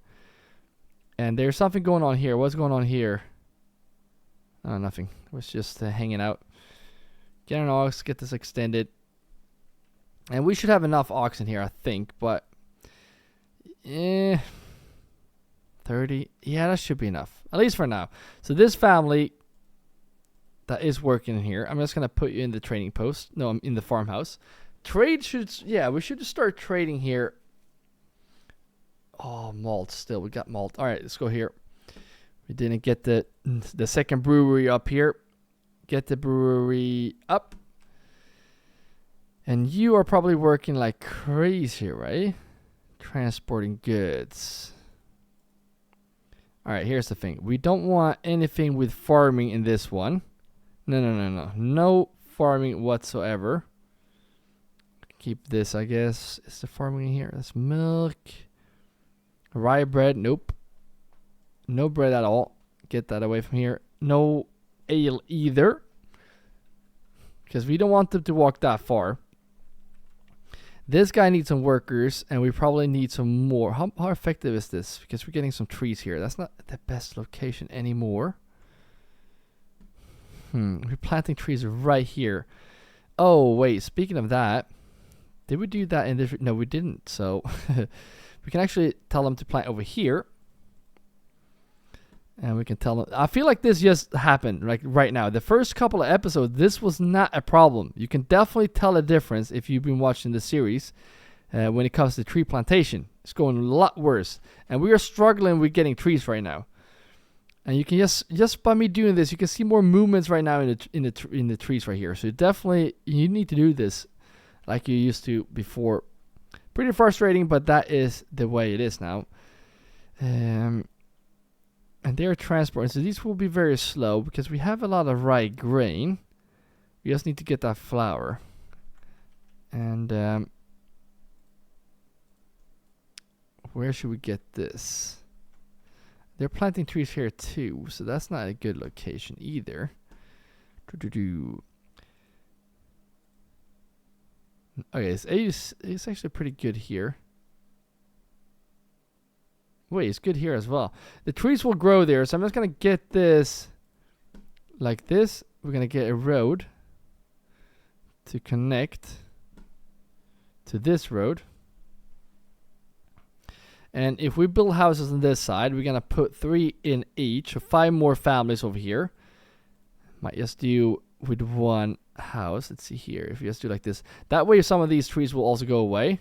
And there's something going on here. What's going on here? Oh, nothing. It was just hanging out. Get an ox. Get this extended. And we should have enough oxen here, I think, but 30. Yeah, that should be enough, at least for now. So this family that is working in here, I'm just gonna put you in the trading post. No, I'm in the farmhouse. Trade should, yeah, we should start trading here. Oh, malt still. We got malt. All right, let's go here. We didn't get the second brewery up here. Get the brewery up. And you are probably working like crazy, right? Transporting goods. All right, here's the thing. We don't want anything with farming in this one. No, no, no, no. No farming whatsoever. Keep this, I guess. Is the farming in here? That's milk. Rye bread. Nope. No bread at all. Get that away from here. No ale either. Because we don't want them to walk that far. This guy needs some workers, and we probably need some more. How effective is this? Because we're getting some trees here. That's not the best location anymore. We're planting trees right here. Oh, wait. Speaking of that, did we do that in this? No, we didn't. So we can actually tell them to plant over here. And we can tell them. I feel like this just happened like right now. The first couple of episodes, this was not a problem. You can definitely tell a difference if you've been watching the series when it comes to tree plantation. It's going a lot worse. And we are struggling with getting trees right now. And you can just by me doing this, you can see more movements right now in the trees right here. So definitely you need to do this like you used to before. Pretty frustrating, but that is the way it is now. And they're transporting, so these will be very slow because we have a lot of rye grain. We just need to get that flour. And where should we get this? They're planting trees here too, so that's not a good location either. Okay, it's actually pretty good here. Wait, it's good here as well. The trees will grow there, so I'm just going to get this like this. We're going to get a road to connect to this road. And if we build houses on this side, we're gonna put 3 in each, so 5 more families over here. Might just do with 1 house. Let's see here. If we just do like this, that way some of these trees will also go away.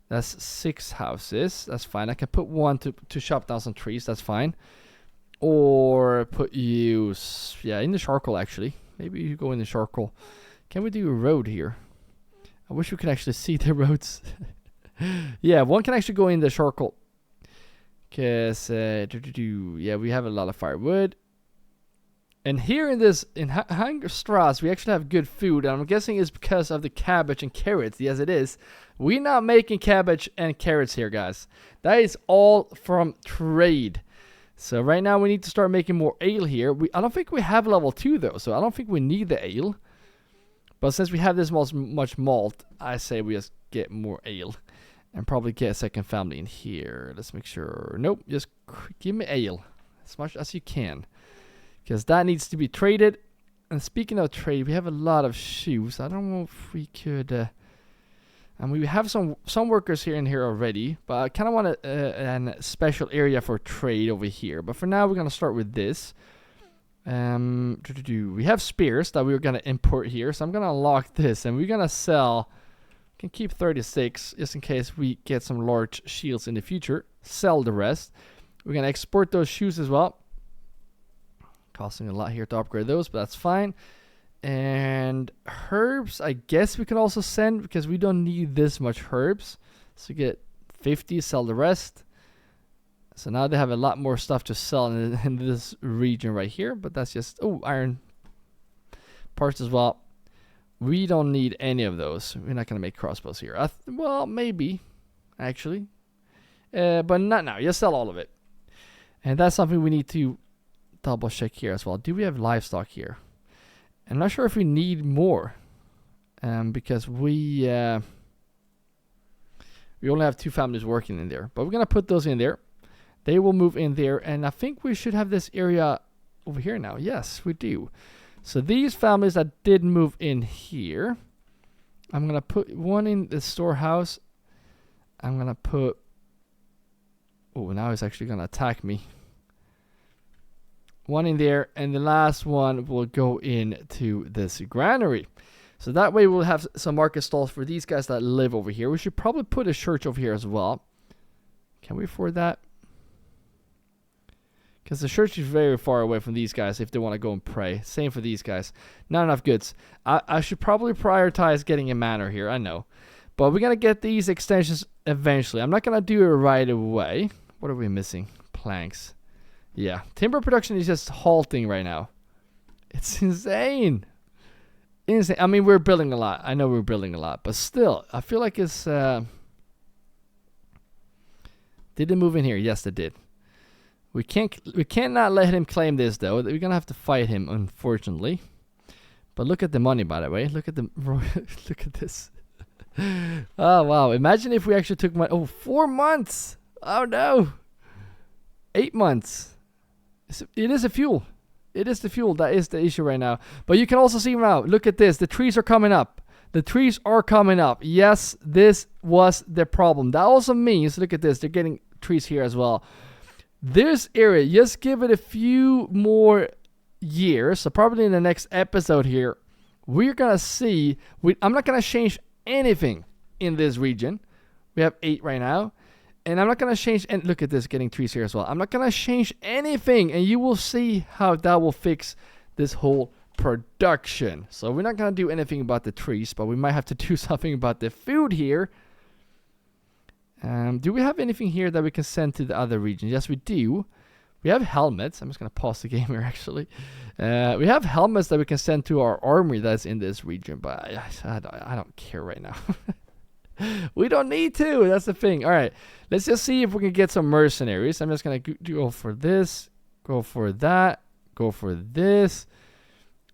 That's 6 houses. That's fine. I can put 1 to chop down some trees. That's fine. Or put you, yeah, in the charcoal actually. Maybe you go in the charcoal. Can we do a road here? I wish we could actually see the roads. Yeah, 1 can actually go in the charcoal. Because, yeah, we have a lot of firewood. And here in this, in Hangstrasse, we actually have good food. And I'm guessing it's because of the cabbage and carrots. Yes, it is. We're not making cabbage and carrots here, guys. That is all from trade. So right now we need to start making more ale here. I don't think we have level 2 though. So I don't think we need the ale. But since we have this much malt, I say we just get more ale. And probably get a second family in here. Let's make sure. Nope, just give me ale. As much as you can. Because that needs to be traded. And speaking of trade, we have a lot of shoes. I don't know if we could... I mean, we have some workers here and here already. But I kind of want a special area for trade over here. But for now, we're going to start with this. We have spears that we're going to import here. So I'm going to unlock this. And we're going to sell... Can keep 36 just in case we get some large shields in the future. Sell the rest. We're going to export those shoes as well. Costing a lot here to upgrade those, but that's fine. And herbs, I guess we can also send because we don't need this much herbs. So get 50, sell the rest. So now they have a lot more stuff to sell in this region right here. But that's just, oh, iron parts as well. We don't need any of those. We're not going to make crossbows here. Well, maybe, actually. But not now. Just sell all of it. And that's something we need to double check here as well. Do we have livestock here? I'm not sure if we need more. Because we only have 2 families working in there. But we're going to put those in there. They will move in there. And I think we should have this area over here now. Yes, we do. So these families that did move in here, I'm going to put 1 in the storehouse. I'm going to put... Oh, now it's actually going to attack me. 1 in there, and the last one will go into this granary. So that way we'll have some market stalls for these guys that live over here. We should probably put a church over here as well. Can we afford that? Because the church is very far away from these guys if they want to go and pray. Same for these guys. Not enough goods. I should probably prioritize getting a manor here. I know. But we're going to get these extensions eventually. I'm not going to do it right away. What are we missing? Planks. Yeah. Timber production is just halting right now. It's insane. Insane. I mean, we're building a lot. I know we're building a lot. But still, I feel like it's... Did it move in here? Yes, it did. We cannot let him claim this though. We're gonna have to fight him, unfortunately. But look at the money, by the way. Look at the look at this. Oh wow! Imagine if we actually took money. Oh, 4 months. Oh no. 8 months. It is a fuel. It is the fuel that is the issue right now. But you can also see now. Look at this. The trees are coming up. The trees are coming up. Yes, this was the problem. That also means, look at this. They're getting trees here as well. This area, just give it a few more years. So probably in the next episode here, we're going to see. I'm not going to change anything in this region. We have 8 right now. And I'm not going to change. And look at this, getting trees here as well. I'm not going to change anything. And you will see how that will fix this whole production. So we're not going to do anything about the trees. But we might have to do something about the food here. Do we have anything here that we can send to the other region? Yes, we do. We have helmets. I'm just going to pause the game here, actually. We have helmets that we can send to our army that's in this region. But I don't care right now. We don't need to. That's the thing. All right. Let's just see if we can get some mercenaries. I'm just going to go for this. Go for that. Go for this.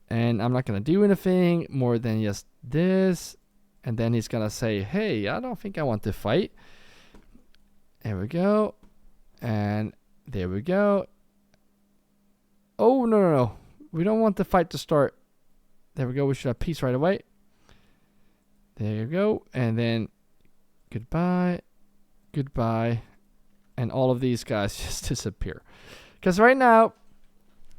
And I'm not going to do anything more than just this. And then he's going to say, hey, I don't think I want to fight. There we go. And there we go. Oh, no. We don't want the fight to start. There we go. We should have peace right away. There you go. And then goodbye. Goodbye. and all of these guys just disappear. Because right now,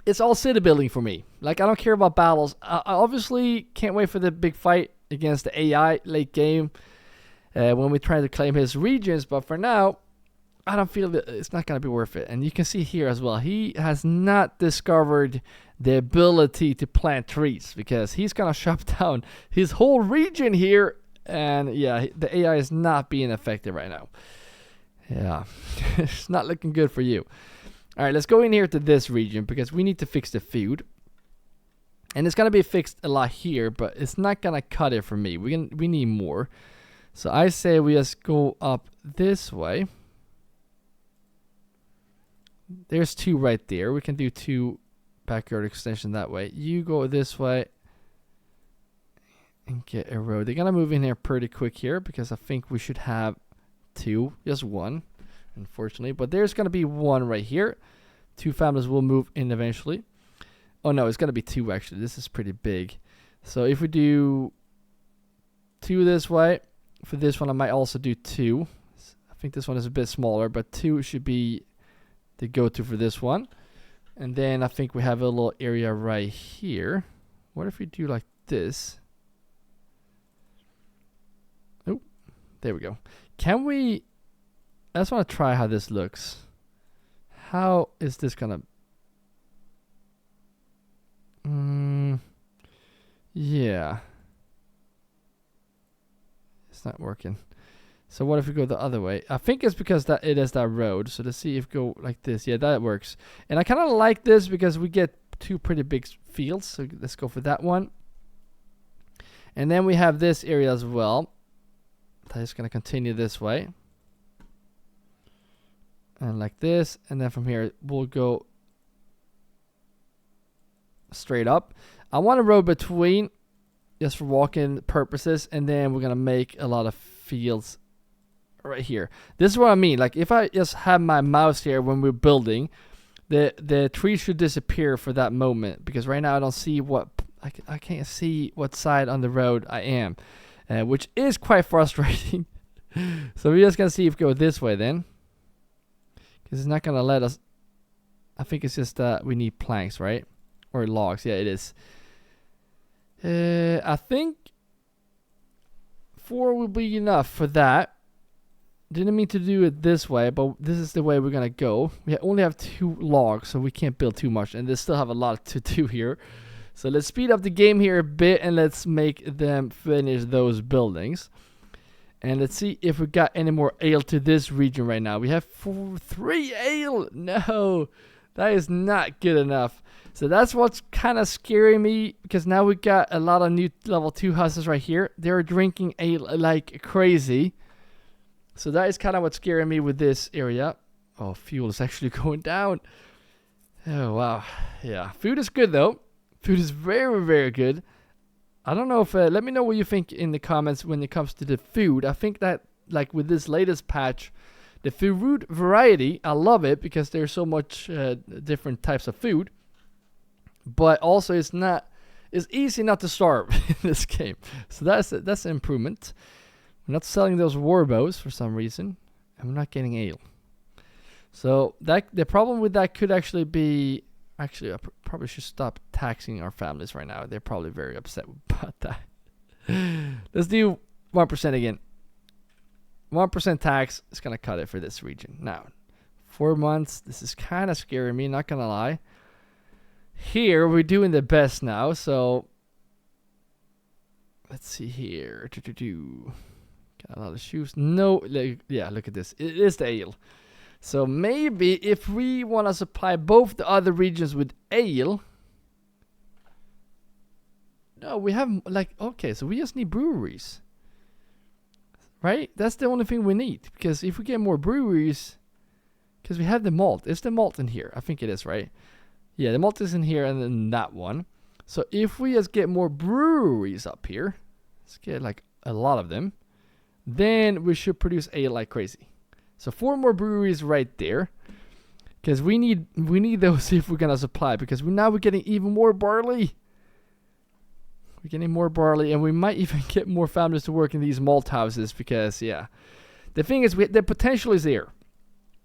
it's all city building for me. Like, I don't care about battles. I obviously can't wait for the big fight against the AI late game when we try to claim his regions. But for now, I don't feel that it's not going to be worth it. And you can see here as well, he has not discovered the ability to plant trees because he's going to shut down his whole region here. And yeah, the AI is not being effective right now. Yeah, it's not looking good for you. All right, let's go in here to this region because we need to fix the food. And it's going to be fixed a lot here, but it's not going to cut it for me. We need more. So I say we just go up this way. There's 2 right there. We can do 2 backyard extension that way. You go this way and get a road. They're going to move in here pretty quick here because I think we should have 2, just 1. Unfortunately, but there's going to be 1 right here. 2 families will move in eventually. Oh no, it's going to be 2 actually. This is pretty big. So if we do 2 this way, for this one I might also do 2. I think this one is a bit smaller, but 2 should be the go-to for this one. And then I think we have a little area right here. What if we do like this? Oh, there we go. Can we... I just want to try how this looks. How is this gonna... yeah. It's not working. So what if we go the other way? I think it's because that it is that road. So let's see if we go like this. Yeah, that works. And I kind of like this because we get 2 pretty big fields. So let's go for that one. And then we have this area as well. That is going to continue this way. And like this. And then from here, we'll go straight up. I want a road between just for walking purposes. And then we're going to make a lot of fields right here. This is what I mean. Like if I just have my mouse here when we're building, the tree should disappear for that moment. Because right now I don't see what... I can't see what side on the road I am. Which is quite frustrating. So we're just going to see if we go this way then. Because it's not going to let us... I think it's just that we need planks, right? Or logs. Yeah, it is. I think 4 will be enough for that. Didn't mean to do it this way, but this is the way we're going to go. We only have 2 logs, so we can't build too much. And they still have a lot to do here. So let's speed up the game here a bit and let's make them finish those buildings. And let's see if we got any more ale to this region right now. We have 3 ale. No, that is not good enough. So that's what's kind of scaring me, because now we got a lot of new level 2 houses right here. They're drinking ale like crazy. So that is kind of what's scaring me with this area. Oh, fuel is actually going down. Oh, wow. Yeah, food is good though. Food is very, very good. I don't know if... let me know what you think in the comments when it comes to the food. I think that, like, with this latest patch, the food variety, I love it because there's so much different types of food. But also, it's easy not to starve in this game. So that's an improvement. We're not selling those war bows for some reason. And we're not getting ale. So the problem with that could actually be... Actually, I probably should stop taxing our families right now. They're probably very upset about that. Let's do 1% again. 1% tax is going to cut it for this region. Now, 4 months. This is kind of scaring me, not going to lie. Here, we're doing the best now. So, let's see here. Got a lot of shoes. No, yeah, look at this. It is the ale. So maybe if we want to supply both the other regions with ale. No, we have okay, so we just need breweries. Right? That's the only thing we need. Because if we get more breweries, because we have the malt. Is the malt in here? I think it is, right? Yeah, the malt is in here and then that one. So if we just get more breweries up here, let's get like a lot of them, then we should produce ale like crazy. So 4 more breweries right there, because we need those if we're gonna supply. Because now we're getting even more barley. We're getting more barley, and we might even get more families to work in these malt houses. Because yeah, the thing is, the potential is there.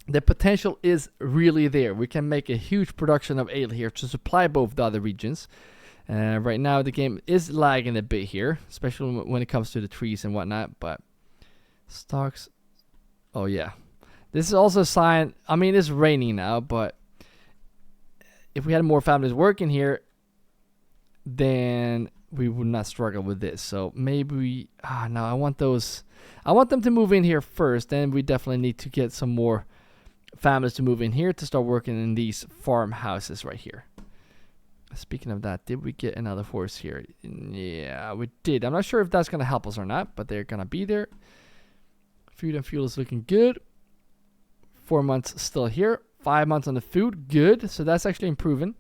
the potential is really there. We can make a huge production of ale here to supply both the other regions. Right now the game is lagging a bit here, especially when it comes to the trees and whatnot, but stocks, oh yeah. This is also a sign, I mean it's raining now, but if we had more families working here, then we would not struggle with this. So maybe, no, I want them to move in here first, then we definitely need to get some more families to move in here to start working in these farmhouses right here. Speaking of that, did we get another horse here? Yeah, we did. I'm not sure if that's going to help us or not, but they're going to be there. Food and fuel is looking good. 4 months still here. 5 months on the food. Good. So that's actually improving.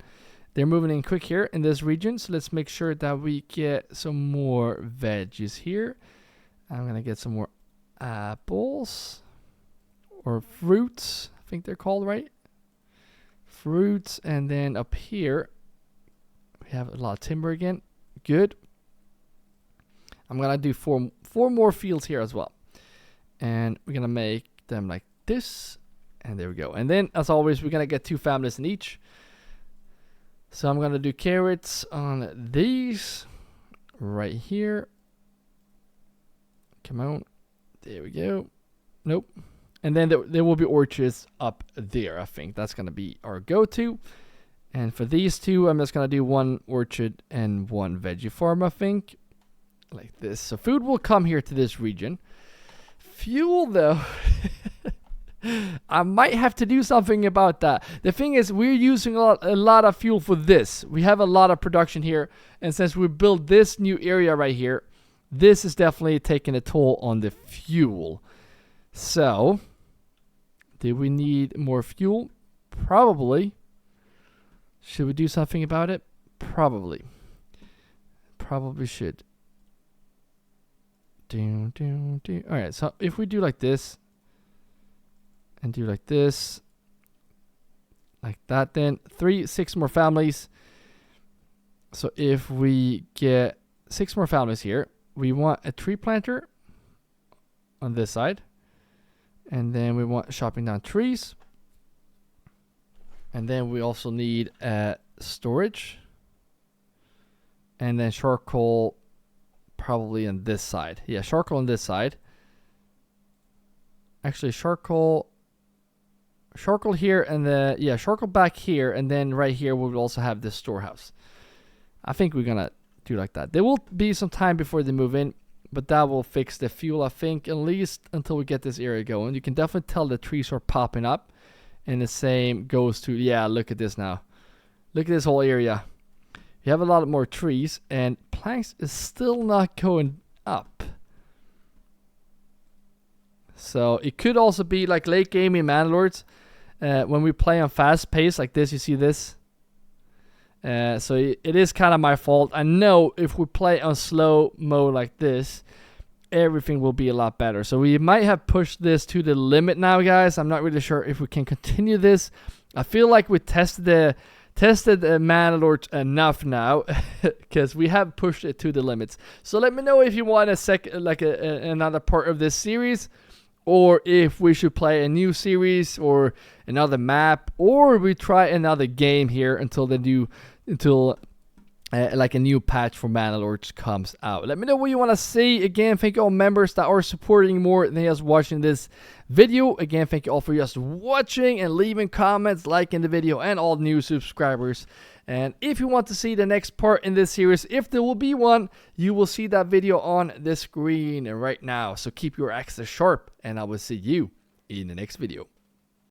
They're moving in quick here in this region. So let's make sure that we get some more veggies here. I'm going to get some more apples. Or fruits. I think they're called, right? Fruits. And then up here, we have a lot of timber again. Good. I'm going to do four more fields here as well. And we're going to make them like this. And there we go. And then, as always, we're going to get 2 families in each. So I'm going to do carrots on these. Right here. Come on. There we go. Nope. And then there will be orchards up there, I think. That's going to be our go-to. And for these 2, I'm just going to do 1 orchard and 1 veggie farm, I think. Like this. So food will come here to this region. Fuel, though. I might have to do something about that. The thing is, we're using a lot of fuel for this. We have a lot of production here. And since we built this new area right here, this is definitely taking a toll on the fuel. So, do we need more fuel? Probably. Should we do something about it? Probably. Probably should. Alright, so if we do like this, and do like this, like that, then 6 more families. So if we get 6 more families here, we want a tree planter on this side. And then we want chopping down trees. And then we also need storage. And then charcoal probably on this side. Yeah, charcoal on this side. Actually, charcoal here and charcoal back here. And then right here we will also have this storehouse. I think we're going to do like that. There will be some time before they move in. But that will fix the fuel, I think, at least until we get this area going. You can definitely tell the trees are popping up. And the same goes to, yeah, look at this now. Look at this whole area. You have a lot more trees. And planks is still not going up. So it could also be like late game in Manor Lords. When we play on fast pace like this, you see this. So it is kind of my fault. I know if we play on slow mode like this, everything will be a lot better. So we might have pushed this to the limit now, guys. I'm not really sure if we can continue this. I feel like we tested the Manor Lords enough now, because we have pushed it to the limits. So let me know if you want another part of this series, or if we should play a new series or another map, or we try another game here until like a new patch for Manor Lords comes out. Let me know what you want to see. Again, thank you all members that are supporting more than just watching this video. Again, thank you all for just watching and leaving comments, liking the video, and all new subscribers. And if you want to see the next part in this series, if there will be one, you will see that video on the screen right now. So keep your axes sharp, and I will see you in the next video.